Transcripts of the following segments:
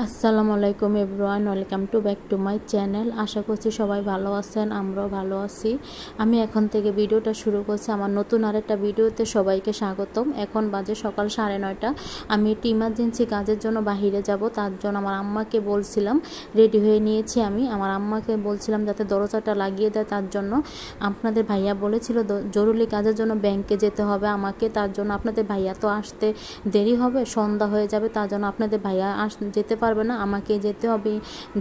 আসসালামু আলাইকুম everyone, welcome to back to my channel. আশা করছি সবাই ভালো আছেন, আমরাও ভালো আছি। আমি এখন থেকে ভিডিওটা শুরু করছি আমার নতুন আরেকটা ভিডিওতে। সবাইকে স্বাগতম। এখন বাজে সকাল 9:30। আমি একটি ইমার্জেন্সি কাজের জন্য বাহিরে যাব, তার জন্য আমার আম্মাকে বলছিলাম, রেডি হয়ে নিয়েছি আমি। আমার আম্মাকে বলছিলাম যাতে দরজাটা লাগিয়ে দেয়, তার জন্য। আপনাদের ভাইয়া বলেছিল জরুরি কাজের জন্য ব্যাংকে যেতে হবে আমাকে, তার জন্য আপনাদের ভাইয়া তো আসতে দেরি হবে, সন্ধ্যা হয়ে যাবে, তার জন্য আপনাদের ভাইয়া যেতে পারবে না, আমাকে যেতে হবে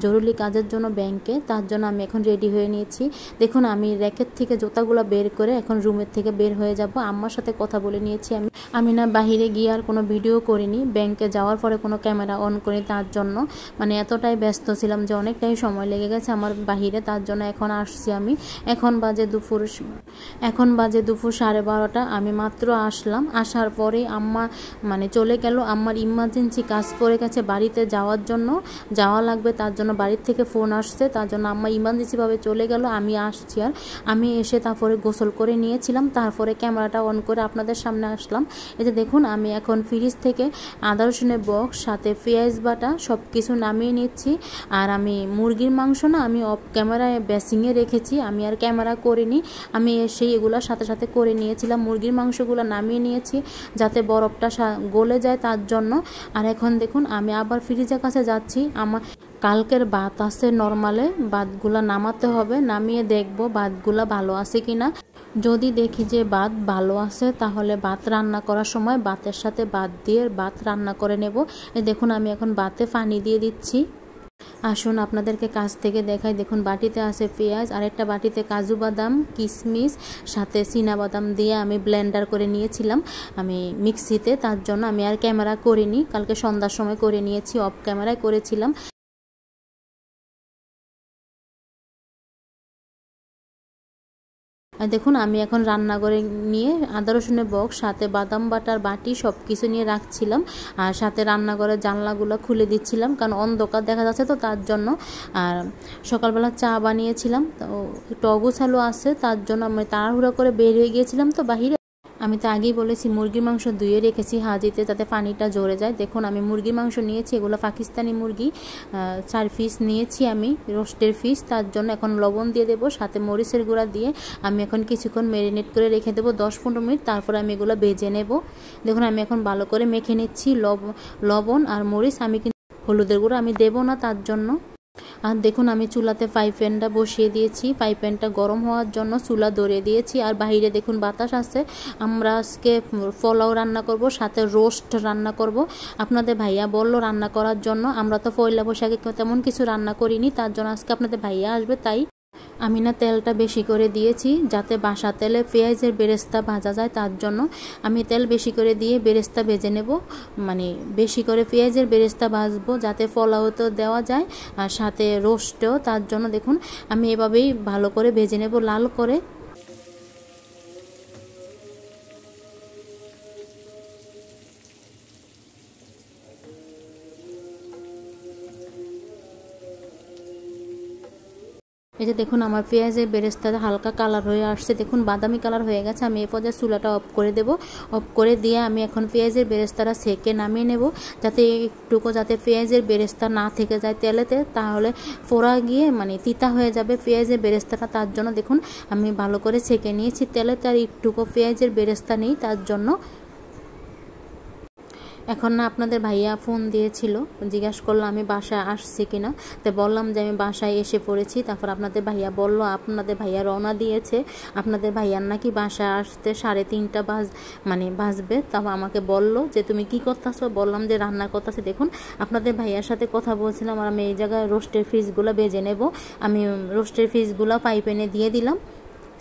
জরুরি কাজের জন্য ব্যাংকে। তার জন্য আমি এখন রেডি হয়ে নিয়েছি। দেখুন, আমি র্যাকের থেকে জুতাগুলো বের করে এখন রুমের থেকে বের হয়ে যাব। আম্মার সাথে কথা বলে নিয়েছি আমি না বাহিরে গিয়ে আর কোনো ভিডিও করিনি, ব্যাংকে যাওয়ার পরে কোনো ক্যামেরা অন করি, তার জন্য মানে এতটাই ব্যস্ত ছিলাম যে অনেকটাই সময় লেগে গেছে আমার বাহিরে, তার জন্য এখন আসছি আমি। এখন বাজে দুপুর 12:30। আমি মাত্র আসলাম, আসার পরে আম্মা মানে চলে গেল। আমার ইমার্জেন্সি কাজ পড়ে গেছে, বাড়িতে যাওয়া লাগবে, তার জন্য বাড়ির থেকে ফোন আসছে, তার জন্য আম্মা ইমার্জেন্সিভাবে চলে গেল। আমি আসছি, আর আমি এসে তারপরে গোসল করে নিয়েছিলাম, তারপরে ক্যামেরাটা অন করে আপনাদের সামনে আসলাম। এই যে দেখুন, আমি এখন ফ্রিজ থেকে আদা রসুনের বক্স সাথে পেঁয়াজ বাটা সব কিছু নামিয়ে নিচ্ছি। আর আমি মুরগির মাংস না আমি অফ ক্যামেরায় বেসিংয়ে রেখেছি, আমি আর ক্যামেরা করিনি। আমি এসে এগুলোর সাথে সাথে করে নিয়েছিলাম, মুরগির মাংসগুলো নামিয়ে নিয়েছি যাতে বরফটা গলে যায়, তার জন্য। আর এখন দেখুন, আমি আবার ফ্রিজের কাছে যাচ্ছি। আমার কালকের ভাত আছে নরমালে, ভাতগুলা নামাতে হবে, নামিয়ে দেখব ভাতগুলা ভালো আছে কিনা। যদি দেখি যে ভাত ভালো আছে, তাহলে ভাত রান্না করার সময় ভাতের সাথে ভাত দিয়ে ভাত রান্না করে নেব। এই দেখুন, আমি এখন ভাতে পানি দিয়ে দিচ্ছি। আসুন আপনাদেরকে কাছ থেকে দেখাই। দেখুন, বাটিতে আছে পেঁয়াজ, আর একটা বাটিতে কাজু বাদাম, কিশমিশ সাথে চীনা বাদাম দিয়ে আমি ব্লেন্ডার করে নিয়েছিলাম আমি মিক্সিতে, তার জন্য আমি আর ক্যামেরা করিনি। কালকে সন্ধ্যার সময় করে নিয়েছি, অফ ক্যামেরায় করেছিলাম। আর দেখুন, আমি এখন রান্নাঘরে নিয়ে আদা রসুনের বক্স সাথে বাদাম বাটার বাটি সব কিছু নিয়ে রাখছিলাম, আর সাথে রান্নাঘরের জানলাগুলো খুলে দিচ্ছিলাম, কারণ অন্ধকার দেখা যাচ্ছে তো, তার জন্য। আর সকালবেলা চা বানিয়েছিলাম, তো একটু অগোছালো আছে, তার জন্য আমি তাড়াহুড়ো করে বের হয়ে গিয়েছিলাম তো বাহিরে। আমি তো আগেই বলেছি মুরগির মাংস ধুয়ে রেখেছি হাঁড়িতে, যাতে পানিটা ঝরে যায়। দেখুন, আমি মুরগির মাংস নিয়েছি, এগুলো পাকিস্তানি মুরগি, 4 পিস নিয়েছি আমি, রোস্টের পিস, তার জন্য এখন লবণ দিয়ে দেবো, সাথে মরিচের গুঁড়া দিয়ে আমি এখন কিছুক্ষণ ম্যারিনেট করে রেখে দেবো 10-15 মিনিট, তারপরে আমি এগুলো ভেজে নেব। দেখুন, আমি এখন ভালো করে মেখে নিচ্ছি লবণ আর মরিচ। আমি কিন্তু হলুদের গুঁড়ো আমি দেবো না, তার জন্য। আর দেখুন, আমি চুলাতে ফ্রাই প্যানটা বসিয়ে দিয়েছি, ফ্রাই প্যানটা গরম হওয়ার জন্য চুলা ধরিয়ে দিয়েছি। আর বাইরে দেখুন বাতাস আছে। আমরা আজকে পোলাও রান্না করব, সাথে রোস্ট রান্না করব। আপনাদের ভাইয়া বললো রান্না করার জন্য। আমরা তো পয়লা বৈশাখে তেমন কিছু রান্না করিনি, তার জন্য আজকে আপনাদের ভাইয়া আসবে, তাই আমি না তেলটা বেশি করে দিয়েছি, যাতে বাসা তেলে পেঁয়াজের বেরেস্তা ভাজা যায়, তার জন্য আমি তেল বেশি করে দিয়ে বেরেস্তা ভেজে নেব। মানে বেশি করে পেঁয়াজের বেরেস্তা ভাজবো, যাতে পোলাওতেও দেওয়া যায় আর সাথে রোস্টেও, তার জন্য দেখুন আমি এভাবেই ভালো করে ভেজে নেব লাল করে। এই যে দেখুন, আমার পেঁয়াজের বেরেস্তাটা হালকা কালার হয়ে আসছে, দেখুন বাদামি কালার হয়ে গেছে। আমি এই পর্যায়ে চুলাটা অফ করে দেব। অফ করে দিয়ে আমি এখন পেঁয়াজের বেরেস্তাটা সেকে নামিয়ে নেব, যাতে যাতে পেঁয়াজের বেরেস্তা না থেকে যায় তেলেতে, তাহলে পোড়া গিয়ে মানে তিতা হয়ে যাবে পেঁয়াজের বেরেস্তাটা, তার জন্য দেখুন আমি ভালো করে সেকে নিয়েছি তেলেতে। আর একটুকু পেঁয়াজের বেরেস্তা নেই, তার জন্য। এখন না আপনাদের ভাইয়া ফোন দিয়েছিল, জিজ্ঞাসা করলো আমি বাসায় আসছি কিনা, তো বললাম যে আমি বাসায় এসে পড়েছি। তারপর আপনাদের ভাইয়া বলল আপনাদের ভাইয়া রওনা দিয়েছে, আপনাদের ভাইয়ার নাকি বাসায় আসতে 3:30 বাজবে। তারপর আমাকে বলল যে তুমি কি করতেছো, বললাম যে রান্না করতেছি। দেখুন, আপনাদের ভাইয়ার সাথে কথা বলছিলাম, আর আমি এই জায়গায় রোস্টের পিসগুলো ভেজে নেব। আমি রোস্টের পিসগুলো ফ্রাই প্যানে দিয়ে দিলাম,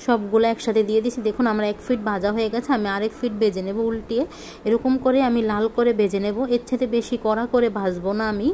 সবগুলো একসাথে দিয়ে দিছি। দেখুন, আমার 1 ফিট ভাজা হয়ে গেছে, আমি আরেক ফিট ভেজে নেব উল্টিয়ে। এরকম করে আমি লাল করে ভেজে নেব, এর সাথে বেশি কড়া করে ভাজবো না আমি।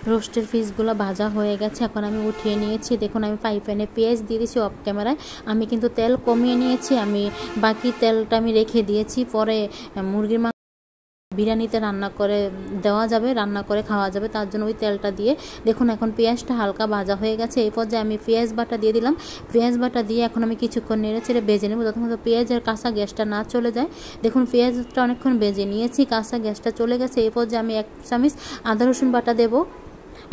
রোস্টের পিসগুলো ভাজা হয়ে গেছে, এখন আমি উঠিয়ে নিয়েছি। দেখুন আমি ফ্রাই প্যানে পেঁয়াজ দিয়ে দিয়েছি অফ ক্যামেরায়। আমি কিন্তু তেল কমিয়ে নিয়েছি, আমি বাকি তেলটা আমি রেখে দিয়েছি, পরে মুরগির মাংস বিরিয়ানিতে রান্না করে দেওয়া যাবে, রান্না করে খাওয়া যাবে, তার জন্য ওই তেলটা দিয়ে। দেখুন এখন পেঁয়াজটা হালকা ভাজা হয়ে গেছে, এই পর্যায়ে আমি পেঁয়াজ বাটা দিয়ে দিলাম। পেঁয়াজ বাটা দিয়ে এখন আমি কিছুক্ষণ নেড়ে চেড়ে ভেজে নেব যতক্ষণ পেঁয়াজের কাঁচা গ্যাসটা না চলে যায়। দেখুন পেঁয়াজটা অনেকক্ষণ ভেজে নিয়েছি, কাঁচা গ্যাসটা চলে গেছে। এই পর্যায়ে আমি 1 চামচ আদা রসুন বাটা দেবো।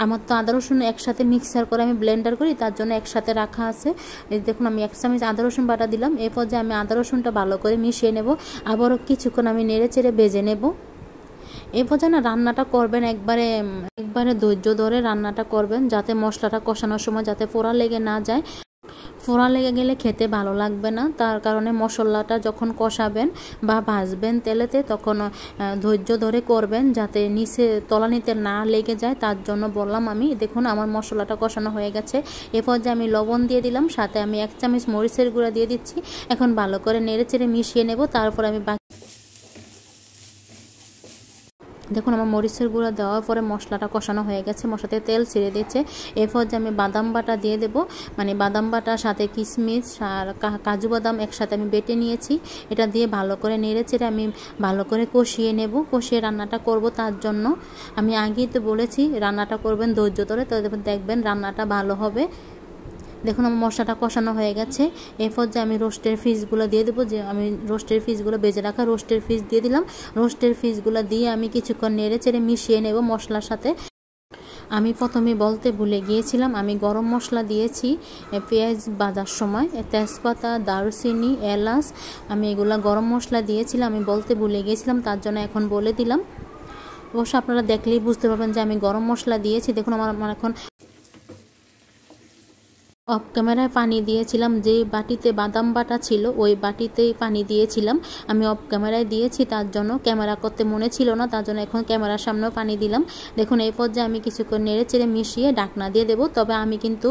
আমার তো আদা রসুন একসাথে মিক্সার করে আমি ব্লেন্ডার করি, তার জন্য একসাথে রাখা আছে। এই দেখুন আমি 1 চামচ আদা রসুন বাটা দিলাম। এই পর্যায়ে আমি আদা রসুনটা ভালো করে মিশিয়ে নেব, আবারও কিছুক্ষণ আমি নেড়ে চেড়ে ভেজে নেব। এই পর্যায়ে না রান্নাটা করবেন একবারে ধৈর্য ধরে রান্নাটা করবেন, যাতে মশলাটা কষানোর সময় যাতে ফোড়া লেগে না যায়। ফোড়া লেগে গেলে খেতে ভালো লাগবে না, তার কারণে মশলাটা যখন কষাবেন বা ভাজবেন তেলেতে তখন ধৈর্য ধরে করবেন, যাতে নিচে তলানিতে না লেগে যায়, তার জন্য বললাম আমি। দেখুন আমার মশলাটা কষানো হয়ে গেছে। এ পর্যায়ে আমি লবণ দিয়ে দিলাম, সাথে আমি 1 চামচ মরিচের গুঁড়া দিয়ে দিচ্ছি। এখন ভালো করে নেড়ে চেড়ে মিশিয়ে নেব। তারপর আমি দেখুন আমার মরিচের গুঁড়া দেওয়ার পরে মশলাটা কষানো হয়ে গেছে, মশলাতে তেল ছেড়ে দিয়েছে। এরপর যে আমি বাদাম বাটা দিয়ে দেব, মানে বাদাম বাটা সাথে কিশমিশ আর কাজু বাদাম একসাথে আমি বেটে নিয়েছি। এটা দিয়ে ভালো করে নেড়ে চেড়ে আমি ভালো করে কষিয়ে নেব, কষিয়ে রান্নাটা করব। তার জন্য আমি আগেই তো বলেছি রান্নাটা করবেন ধৈর্য ধরে, তো দেখবেন রান্নাটা ভালো হবে। দেখুন আমার মশলাটা কষানো হয়ে গেছে। এরপর যে আমি রোস্টের পিসগুলো দিয়ে দেবো, যে আমি রোস্টের পিসগুলো বেজে রাখা রোস্টের পিস দিয়ে দিলাম। রোস্টের পিসগুলো দিয়ে আমি কিছুক্ষণ নেড়ে চেড়ে মিশিয়ে নেব মশলার সাথে। আমি প্রথমে বলতে ভুলে গিয়েছিলাম, আমি গরম মশলা দিয়েছি পেঁয়াজ ভাজার সময়, তেজপাতা, দারুচিনি, এলাচ, আমি এগুলো গরম মশলা দিয়েছিলাম, আমি বলতে ভুলে গিয়েছিলাম, তার জন্য এখন বলে দিলাম। অবশ্য আপনারা দেখলেই বুঝতে পারবেন যে আমি গরম মশলা দিয়েছি। দেখুন আমার এখন অফ ক্যামেরায় পানি দিয়েছিলাম, যে বাটিতে বাদাম বাটা ছিল ওই বাটিতেই পানি দিয়েছিলাম, আমি অফ ক্যামেরায় দিয়েছি, তার জন্য ক্যামেরা করতে মনে ছিল না, তার জন্য এখন ক্যামেরার সামনেও পানি দিলাম। দেখুন এই পর্যায়ে আমি কিছুক্ষণ নেড়ে চেড়ে মিশিয়ে ঢাকনা দিয়ে দেবো। তবে আমি কিন্তু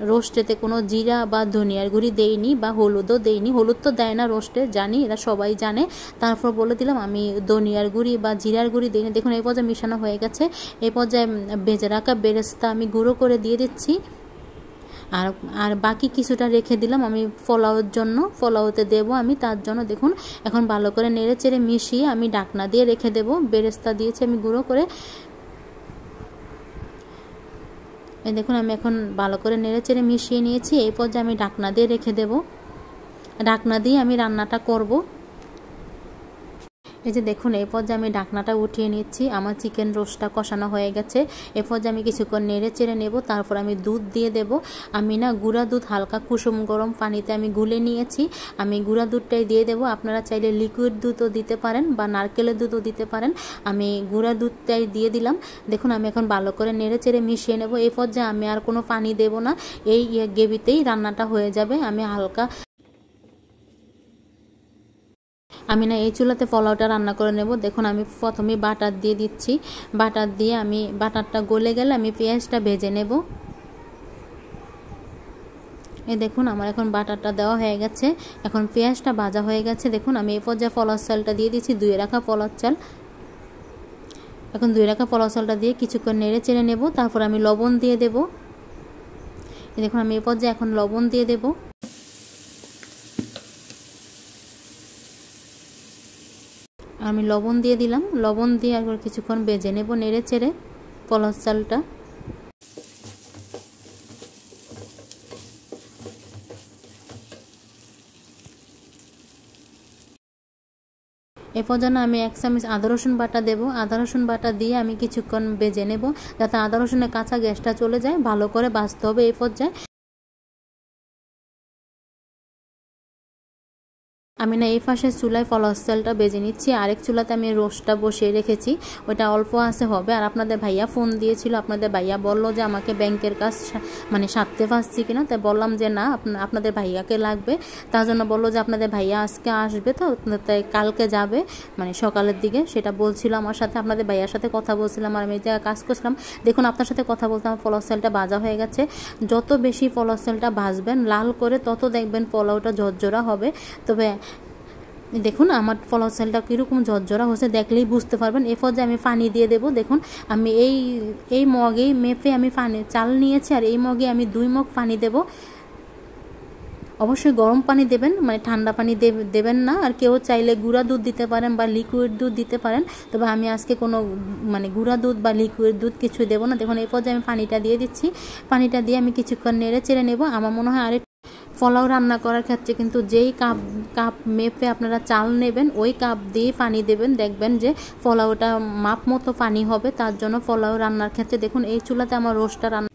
রোস্টেতে কোনো জিরা বা ধনিয়ার গুঁড়ি দেইনি বা হলুদও দেইনি, হলুদ তো দেয় না রোস্টে, জানি, এরা সবাই জানে, তারপর বলে দিলাম আমি ধনিয়ার গুঁড়ি বা জিরার গুঁড়ি দিইনি। দেখুন এই পর্যায়ে মিশানো হয়ে গেছে। এই পর্যায়ে ভেজে রাখা বেরেস্তা আমি গুঁড়ো করে দিয়ে দিচ্ছি, আর বাকি কিছুটা রেখে দিলাম আমি পোলাওর জন্য, পোলাওতে দেব আমি, তার জন্য। দেখুন এখন ভালো করে নেড়ে চেড়ে মিশিয়ে আমি ঢাকনা দিয়ে রেখে দেব। বেরেস্তা দিয়েছি আমি গুঁড়ো করে। এই দেখুন আমি এখন ভালো করে নেড়ে চেড়ে মিশিয়ে নিয়েছি। এই পর্যায়ে আমি ঢাকনা দিয়ে রেখে দেব, ঢাকনা দিয়ে আমি রান্নাটা করব। এই যে দেখুন এই পর্যায়ে আমি ঢাকনাটা উঠিয়ে নিচ্ছি, আমার চিকেন রোস্টটা কষানো হয়ে গেছে। এই পর্যায়ে আমি কিছুক্ষণ নেড়ে চেড়ে নেব, তারপর আমি দুধ দিয়ে দেব। আমি না গুঁড়া দুধ হালকা কুসুম গরম পানিতে আমি গুলে নিয়েছি, আমি গুঁড়া দুধটাই দিয়ে দেব। আপনারা চাইলে লিকুইড দুধও দিতে পারেন বা নারকেলের দুধও দিতে পারেন, আমি গুঁড়া দুধটাই দিয়ে দিলাম। দেখুন আমি এখন ভালো করে নেড়ে চেড়ে মিশিয়ে নেব। এই পর্যায়ে আমি আর কোনো পানি দেব না, এই গ্রেভিতেই রান্নাটা হয়ে যাবে। আমি না এই চুলাতে পোলাওটা রান্না করে নেব। দেখুন আমি প্রথমে বাটার দিয়ে দিচ্ছি, বাটার দিয়ে আমি বাটারটা গলে গেলে আমি পেঁয়াজটা ভেজে নেব। এই দেখুন আমার এখন বাটারটা দেওয়া হয়ে গেছে, এখন পেঁয়াজটা ভাজা হয়ে গেছে। দেখুন আমি এই পর্যায়ে পোলাও চালটা দিয়ে দিচ্ছি, ধুয়ে রাখা পোলাও চাল। এখন ধুয়ে রাখা পোলাও চালটা দিয়ে কিছুক্ষণ নেড়ে চেড়ে নেব, তারপর আমি লবণ দিয়ে দেব। দেখুন আমি এই পর্যায়ে এখন লবণ দিয়ে দেব। আমি লবণ দিয়ে দিলাম, লবণ দিয়ে আর কিছুক্ষণ ভেজে নেব নেড়ে চেড়ে পোলাও চালটা। এরপর যেন আমি 1 চামচ আদা রসুন বাটা দেবো, আদা রসুন বাটা দিয়ে আমি কিছুক্ষণ ভেজে নেব, যাতে আদা রসুনের কাঁচা গ্যাসটা চলে যায়, ভালো করে ভাজতে হবে। এই পর্যায়ে আমি না এই পাশে চুলায় পোলাও চালটা ভেজে নিচ্ছি, আরেক চুলাতে আমি রোস্টটা বসিয়ে রেখেছি, ওটা অল্প আছে হবে। আর আপনাদের ভাইয়া ফোন দিয়েছিল, আপনাদের ভাইয়া বললো যে আমাকে ব্যাংকের কাজ মানে সারতে পারছি কিনা, তাই বললাম যে না আপনাদের ভাইয়াকে লাগবে, তার জন্য বললো যে আপনাদের ভাইয়া আজকে আসবে, তো তাই কালকে যাবে মানে সকালের দিকে, সেটা বলছিল আমার সাথে। আপনাদের ভাইয়ার সাথে কথা বলছিলাম আর আমি যা কাজ করছিলাম। দেখুন আপনার সাথে কথা বলতে আমার পোলাও চালটা ভাজা হয়ে গেছে। যত বেশি পোলাও চালটা ভাজবেন লাল করে, তত দেখবেন পোলাওটা ঝরঝরা হবে। তবে দেখুন আমার পোলাও চালটা কীরকম ঝরঝরা হচ্ছে, দেখলেই বুঝতে পারবেন। এরপর যে আমি পানি দিয়ে দেবো। দেখুন আমি এই মগেই মেপে আমি চাল নিয়েছি, আর এই মগে আমি 2 মগ পানি দেব। অবশ্যই গরম পানি দেবেন, মানে ঠান্ডা পানি দেবেন না। আর কেউ চাইলে গুঁড়া দুধ দিতে পারেন বা লিকুইড দুধ দিতে পারেন, তবে আমি আজকে কোনো মানে গুঁড়া দুধ বা লিকুইড দুধ কিছু দেবো না। দেখুন এরপর যে আমি পানিটা দিয়ে দিচ্ছি, পানিটা দিয়ে আমি কিছুক্ষণ নেড়ে চেড়ে নেব। আমার মনে হয় আরেক পোলাও রান্না করার ক্ষেত্রে কিন্তু যেই কাপ মেপে আপনারা চাল নেবেন ওই কাপ দিয়ে পানি দেবেন, দেখবেন যে পোলাওটা মাপ মতো পানি হবে। তার জন্য পোলাও রান্নার ক্ষেত্রে দেখুন এই চুলাতে আমার রোস্টটা রান্না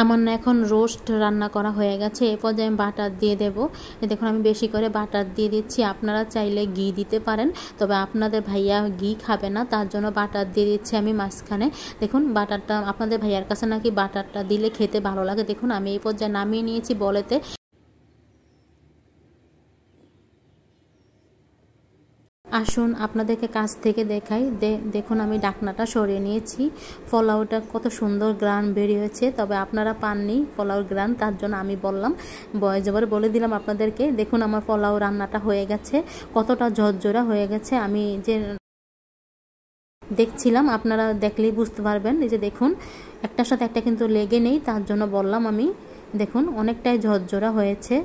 আমার না এখন রোস্ট রান্না করা হয়ে গেছে। এ পর্যায়ে আমি বাটার দিয়ে দেবো। দেখুন আমি বেশি করে বাটার দিয়ে দিচ্ছি। আপনারা চাইলে ঘি দিতে পারেন, তবে আপনাদের ভাইয়া ঘি খাবে না, তার জন্য বাটার দিয়ে দিচ্ছি আমি মাঝখানে। দেখুন বাটারটা আপনাদের ভাইয়ার কাছে নাকি বাটারটা দিলে খেতে ভালো লাগে। দেখুন আমি এই পর্যায়ে নামিয়ে নিয়েছি বলেতে। আসুন আপনাদেরকে কাছ থেকে দেখাই। দেখুন আমি ঢাকনাটা সরিয়ে নিয়েছি। পোলাওটা কত সুন্দর গ্রান বেরিয়েছে, তবে আপনারা পাননি পোলাওর গ্রান, তার জন্য আমি বললাম, ভয়েস ওভারে বলে দিলাম আপনাদেরকে। দেখুন আমার পোলাও রান্নাটা হয়ে গেছে, কতটা ঝরঝরা হয়ে গেছে। আমি যে দেখছিলাম, আপনারা দেখলেই বুঝতে পারবেন। এই যে দেখুন একটার সাথে একটা কিন্তু লেগে নেই, তার জন্য বললাম আমি। দেখুন অনেকটাই ঝরঝরা হয়েছে।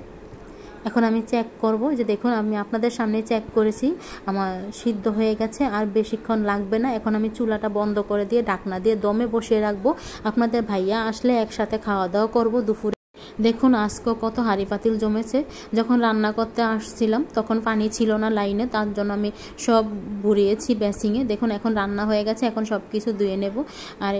এখন আমি চেক করব। যে দেখুন আমি আপনাদের সামনে চেক করেছি, আমার সিদ্ধ হয়ে গেছে, আর বেশিক্ষণ লাগবে না। এখন আমি চুলাটা বন্ধ করে দিয়ে ঢাকনা দিয়ে দমে বসিয়ে রাখবো। আপনাদের ভাইয়া আসলে একসাথে খাওয়া দাওয়া করব দুপুরে। দেখুন আজকেও কত হাঁড়ি পাতিল জমেছে। যখন রান্না করতে আসছিলাম তখন পানি ছিল না লাইনে, তার জন্য আমি সব ভরিয়েছি বেসিংয়ে। দেখুন এখন রান্না হয়ে গেছে, এখন সব কিছু ধুয়ে নেব। আর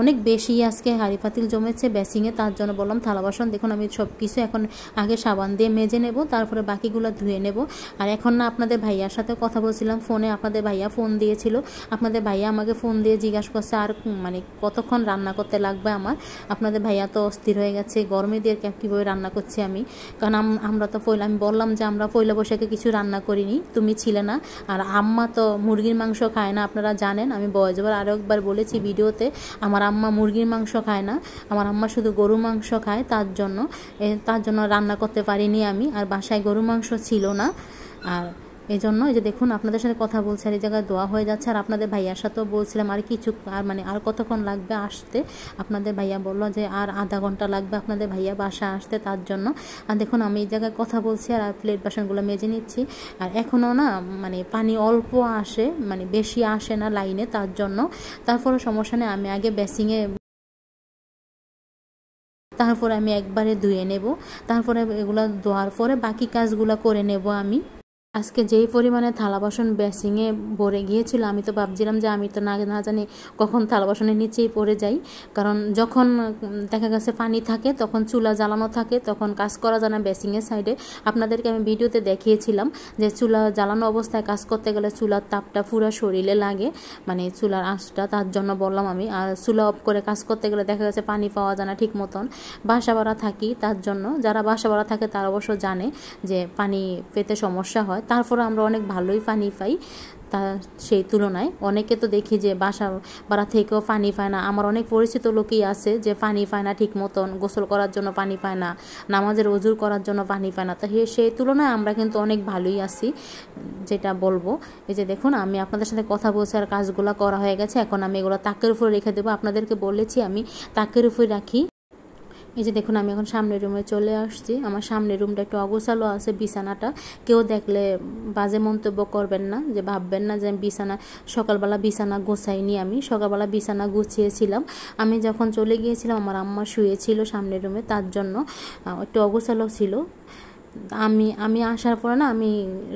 অনেক বেশি আজকে হাঁড়ি পাতিল জমেছে বেসিংয়ে, তার জন্য বললাম থালা বাসন। দেখুন আমি সব কিছু এখন আগে সাবান দিয়ে মেজে নেব, তারপরে বাকিগুলো ধুয়ে নেব। আর এখন না আপনাদের ভাইয়ার সাথে কথা বলছিলাম ফোনে, আপনাদের ভাইয়া ফোন দিয়েছিল। আপনাদের ভাইয়া আমাকে ফোন দিয়ে জিজ্ঞাসা করছে আর মানে কতক্ষণ রান্না করতে লাগবে আমার। আপনাদের ভাইয়া তো অস্থির হয়ে গেছে, গরমে দিয়ে কীভাবে রান্না করছি আমি। কারণ আমরা তো আমি বললাম যে আমরা পয়লা বৈশাখে কিছু রান্না করিনি, তুমি ছিলে না। আর আম্মা তো মুরগির মাংস খায় না, আপনারা জানেন। আমি ভয়েস ওভার আরও একবার বলেছি ভিডিওতে, আমার আম্মা মুরগির মাংস খায় না, আমার আম্মা শুধু গরু মাংস খায়। তার জন্য রান্না করতে পারিনি আমি। আর বাসায় গরু মাংস ছিল না, আর এই জন্য এই যে দেখুন আপনাদের সাথে কথা বলছি আর এই জায়গায় দোয়া হয়ে যাচ্ছে। আর আপনাদের ভাইয়ার সাথেও বলছিলাম আর কতক্ষণ লাগবে আসতে। আপনাদের ভাইয়া বললো যে আর আধা ঘন্টা লাগবে আপনাদের ভাইয়া বাসা আসতে, তার জন্য। আর দেখুন আমি এই জায়গায় কথা বলছি আর প্লেট বাসনগুলো মেজে নিচ্ছি। আর এখনও না মানে পানি অল্প আসে, মানে বেশি আসে না লাইনে, তার জন্য। তারপরে সমস্যা নেই, আমি আগে বেসিংয়ে তারপরে আমি একবারে ধুয়ে নেব। তারপরে এগুলো ধোয়ার পরে বাকি কাজগুলো করে নেব আমি। আজকে যেই পরিমাণে থালা বাসন বেসিংয়ে ভরে গিয়েছিল, আমি তো ভাবছিলাম যে আমি তো না জানি কখন থালা বাসনের নিচেই পড়ে যাই। কারণ যখন দেখা গেছে পানি থাকে তখন চুলা জ্বালানো থাকে, তখন কাজ করা যায় না বেসিংয়ের সাইডে। আপনাদেরকে আমি ভিডিওতে দেখিয়েছিলাম যে চুলা জ্বালানো অবস্থায় কাজ করতে গেলে চুলার তাপটা পুরো শরীরে লাগে, মানে চুলার আঁচটা, তার জন্য বললাম আমি। আর চুলা অফ করে কাজ করতে গেলে দেখা গেছে পানি পাওয়া যায় না ঠিক মতন। বাসা ভাড়া থাকি, তার জন্য যারা বাসা ভাড়া থাকে তারা অবশ্য জানে যে পানি পেতে সমস্যা হয়। তারপরে আমরা অনেক ভালোই পানি পাই, তা সেই তুলনায় অনেকে তো দেখি যে বাসা ভাড়া থেকেও পানি পায় না। আমার অনেক পরিচিত লোকই আছে যে পানি পায় না ঠিক মতন, গোসল করার জন্য পানি পায় না, নামাজের ওযুর করার জন্য পানি পায় না। তা সেই তুলনায় আমরা কিন্তু অনেক ভালোই আছি, যেটা বলবো। এই যে দেখুন আমি আপনাদের সাথে কথা বলছি আর কাজগুলো করা হয়ে গেছে। এখন আমি এগুলো তাকের উপরে রেখে দেবো। আপনাদেরকে বলেছি আমি তাকের উপরে রাখি। এই যে দেখুন আমি এখন সামনের রুমে চলে আসছি। আমার সামনের রুমটা একটু অগোছালো আছে, বিছানাটা কেউ দেখলে বাজে মন্তব্য করবেন না, যে ভাববেন না যে সকালবেলা বিছানা গোছাইনি। আমি সকালবেলা বিছানা গুছিয়েছিলাম। আমি যখন চলে গিয়েছিলাম আমার আম্মা শুয়েছিল সামনের রুমে, তার জন্য একটু অগোছালো ছিল। আমি আসার পরে না আমি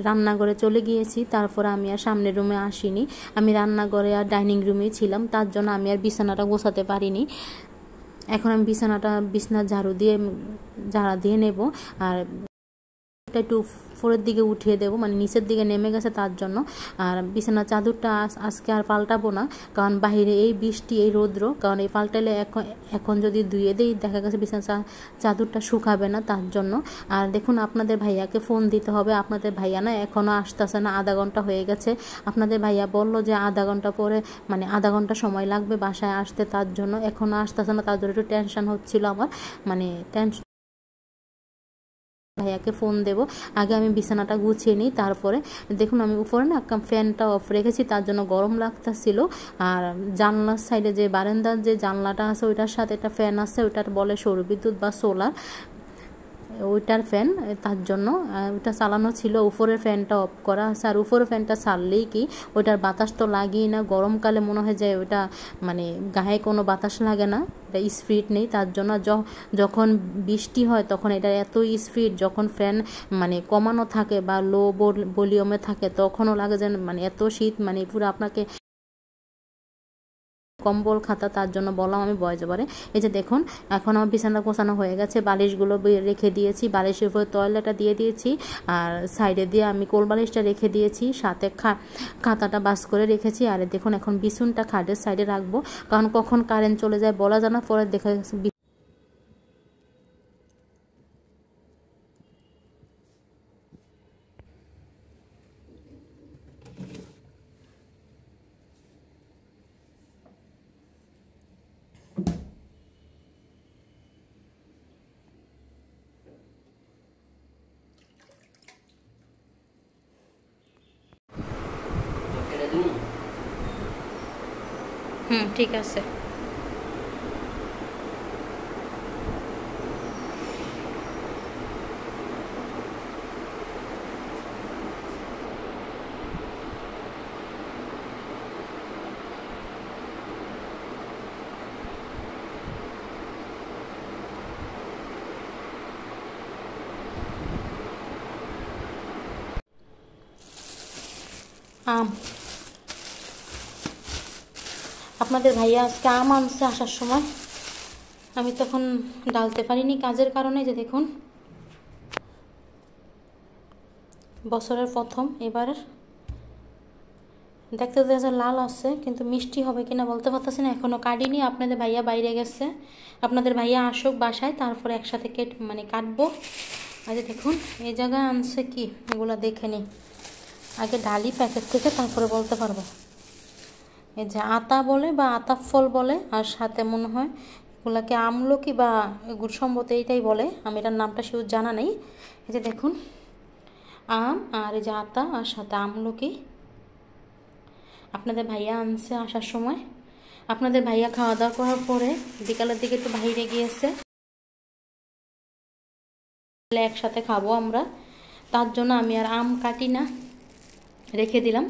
রান্নাঘরে চলে গিয়েছি, তারপরে আমি আর সামনের রুমে আসিনি। আমি রান্নাঘরে আর ডাইনিং রুমেই ছিলাম, তার জন্য আমি আর বিছানাটা গোছাতে পারিনি। এখন আমি বিছানা ঝাড়া দিয়ে নেব। আর একটু উপরের দিকে উঠিয়ে দেবো, মানে নিচের দিকে নেমে গেছে তার জন্য। আর বিছানার চাদরটা আজকে আর পাল্টাবো না, কারণ বাইরে এই বৃষ্টি এই রৌদ্র, কারণ এই পাল্টালে এখন যদি ধুয়ে দিই দেখা গেছে বিছানার চাদরটা শুকাবে না, তার জন্য। আর দেখুন আপনাদের ভাইয়াকে ফোন দিতে হবে, আপনাদের ভাইয়া না এখনও আসতেছে না, আধা ঘন্টা হয়ে গেছে। আপনাদের ভাইয়া বলল যে আধা ঘন্টা পরে, মানে আধা ঘন্টা সময় লাগবে বাসায় আসতে, তার জন্য এখনও আসতেছে না, তার জন্য একটু টেনশন হচ্ছিল আমার, মানে টেনশন। ভাইয়াকে ফোন দেব, আগে আমি বিছানাটা গুছিয়ে নিই, তারপরে দেখুন আমি উপরে না ফ্যানটা অফ রেখেছি, তার জন্য গরম লাগতেছিল। আর জানলার সাইডে যে বারান্দার যে জানলাটা আছে ওইটার সাথে একটা ফ্যান আছে, ওইটার বলে সৌরবিদ্যুৎ বা সোলার, ওইটার ফ্যান, তার জন্য ওইটা চালানো ছিল। উপরের ফ্যানটা অফ করা আছে, আর উপরের ফ্যানটা ছাড়লেই কি ওইটার বাতাস তো লাগেই না, গরমকালে মনে হয় যে ওইটা মানে গায়ে কোনো বাতাস লাগে না, এটা স্পিড নেই, তার জন্য যখন বৃষ্টি হয় তখন এটা এত স্পিড, যখন ফ্যান মানে কমানো থাকে বা লো ভলিউমে থাকে তখনও লাগে যেন মানে এত শীত, মানে পুরো আপনাকে কম্বল খাতা, তার জন্য বললাম আমি ভয়েস ওভারে। এই যে দেখুন এখন আমার বিছানা গোছানো হয়ে গেছে, বালিশগুলো রেখে দিয়েছি, বালিশের উপরে তয়লাটা দিয়ে দিয়েছি, আর সাইডে দিয়ে আমি কোল বালিশটা রেখে দিয়েছি, সাথে খাতাটা বাস করে রেখেছি। আর দেখুন এখন বিছুনটা খাটের সাইডে রাখবো, কারণ কখন কারেন্ট চলে যায় বলা যায় না, পরে দেখা গেছে। ঠিক আছে। আম, আপনাদের ভাইয়া আজকে আম আনছে আসার সময়, আমি তখন ডালতে পারিনি কাজের কারণে। যে দেখুন বছরের প্রথম এবারের, দেখতে দেখা লাল আছে কিন্তু মিষ্টি হবে কিনা বলতে পারতেছি না, এখনও কাটিনি। আপনাদের ভাইয়া বাইরে গেছে, আপনাদের ভাইয়া আসুক বাসায়, তারপরে একসাথে মানে কাটবো। আচ্ছা দেখুন এই জায়গায় আনছে কি, এগুলো দেখে নিই আগে ঢালি প্যাকেট থেকে, তারপরে বলতে পারবো। এই যে আতা বলে বা আতা ফল বলে, আর সাথে মনে হয় এগুলাকে আমলকি বা এগুলো সম্ভবত এইটাই বলে, আমি এটার নামটা সেও জানা নেই। এই যে দেখুন আম আর এই যে আতা আর সাথে আমলকি আপনাদের ভাইয়া আনছে আসার সময়। আপনাদের ভাইয়া খাওয়া দাওয়া করার পরে বিকালের দিকে একটু বাইরে গিয়েছে, একসাথে খাবো আমরা, তার জন্য আমি আর আম কাটি না, রেখে দিলাম।